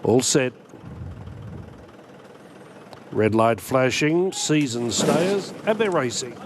All set. Red light flashing, season stayers, and they're racing.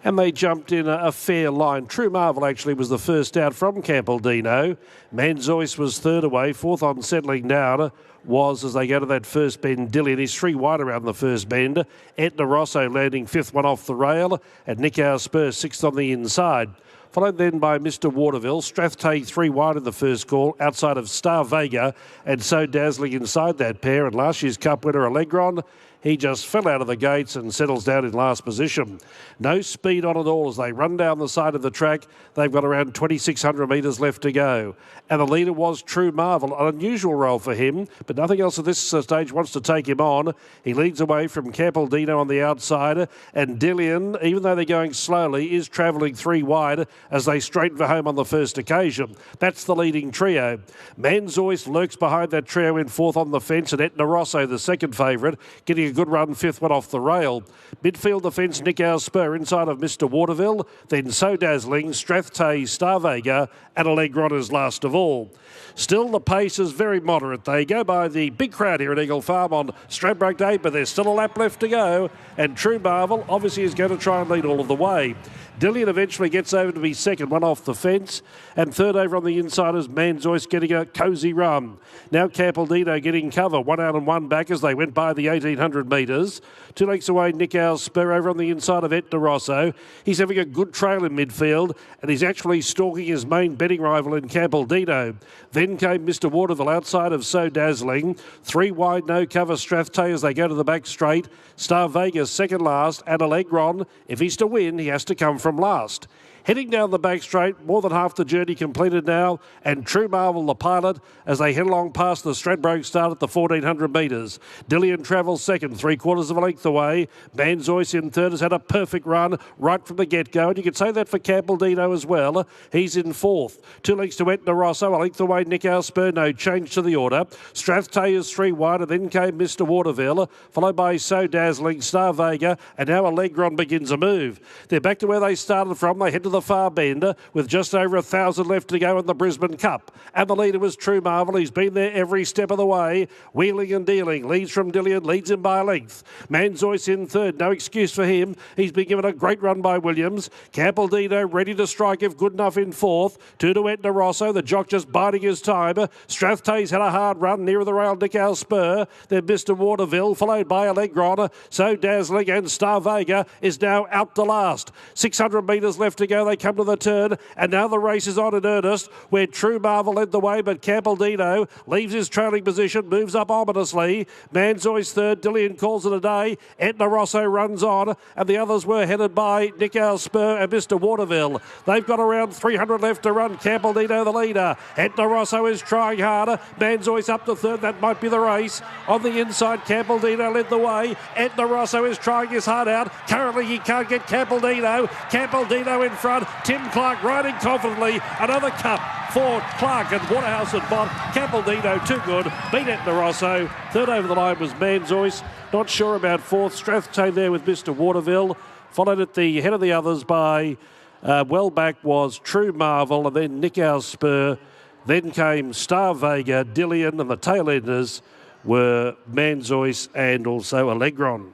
And they jumped in a fair line. True Marvel actually was the first out from CAMPALDINO. Manzois was third away. Fourth on settling down was, as they go to that first bend, Dillian. He's three wide around the first bend. Etna Rosso landing fifth one off the rail. And Nick Spur sixth on the inside. Followed then by Mr. Waterville. Strathtay three wide in the first call, outside of Star Vega, and So Dazzling inside that pair. And last year's Cup winner, Allegron, he just fell out of the gates and settles down in last position. No speed on at all as they run down the side of the track. They've got around 2,600 metres left to go. And the leader was True Marvel, an unusual role for him, but nothing else at this stage wants to take him on. He leads away from CAMPALDINO on the outside, and Dillian, even though they're going slowly, is travelling three wide as they straighten for home on the first occasion. That's the leading trio. Manzois lurks behind that trio in fourth on the fence, and Etna Rosso, the second favourite, getting a good run, fifth one off the rail. Midfield defence, Nick Spur inside of Mr. Waterville, then So Dazzling, Strathtay, Star Vega, and Allegron is last of all. Still, the pace is very moderate. They go by the big crowd here at Eagle Farm on Stradbroke Day, but there's still a lap left to go, and True Marvel obviously is going to try and lead all of the way. Dillian eventually gets over to be second, one off the fence, and third over on the inside is Manzois getting a cosy run. Now CAMPALDINO getting cover, one out and one back as they went by the 1,800 metres. 2 lengths away, Nick Spur over on the inside of Etna Rosso. He's having a good trail in midfield, and he's actually stalking his main betting rival in CAMPALDINO. Then came Mr. Waterville outside of So Dazzling. Three wide, no cover, Strathtay as they go to the back straight. Star Vegas second last, and Allegron, if he's to win, he has to come from last. Heading down the back straight, more than half the journey completed now, and True Marvel, the pilot, as they head along past the Stradbroke start at the 1,400 metres. Dillian travels second, 3/4 of a length away. Manzois in third has had a perfect run right from the get-go, and you could say that for CAMPALDINO as well. He's in fourth. 2 lengths to Etna Rosso, a length away Nick Spur, no change to the order. Strathtay is three wide, and then came Mr. Waterville, followed by So Dazzling, Star Vega, and now Allegron begins a move. They're back to where they started from. They head to the far bend with just over 1,000 left to go in the Brisbane Cup. And the leader was True Marvel. He's been there every step of the way. Wheeling and dealing. Leads from Dillian. Leads him by a length. Manzois in third. No excuse for him. He's been given a great run by Williams. CAMPALDINO ready to strike if good enough in fourth. 2 to Etna Rosso. The jock just biding his time. Strathay's had a hard run nearer the rail. Nick Spur. Then Mr. Waterville, followed by Allegron. So Dazzling and Star Vega is now out to last. 600 metres left to go. They come to the turn, and now the race is on in earnest, where True Marvel led the way, but CAMPALDINO leaves his trailing position, moves up ominously. Manzois third, Dillian calls it a day. Etna Rosso runs on, and the others were headed by Nick Spur and Mr. Waterville. They've got around 300 left to run. CAMPALDINO the leader. Etna Rosso is trying harder. Manzois up to third. That might be the race. On the inside, CAMPALDINO led the way. Etna Rosso is trying his heart out. Currently, he can't get CAMPALDINO. CAMPALDINO in front. Tim Clark riding confidently. Another cup for Clark and Waterhouse and Bott. CAMPALDINO too good. Beat Etna Rosso. Third over the line was Manzois. Not sure about fourth. Strathtay there with Mr. Waterville. Followed at the head of the others by well back was True Marvel, and then Nick Spur. Then came Star Vega, Dillian, and the tail enders were Manzois and also Allegron.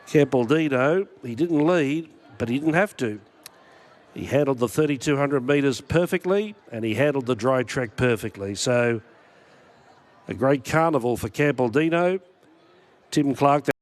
CAMPALDINO, he didn't lead, but he didn't have to. He handled the 3,200 metres perfectly, and he handled the dry track perfectly. So a great carnival for CAMPALDINO. Tim Clark.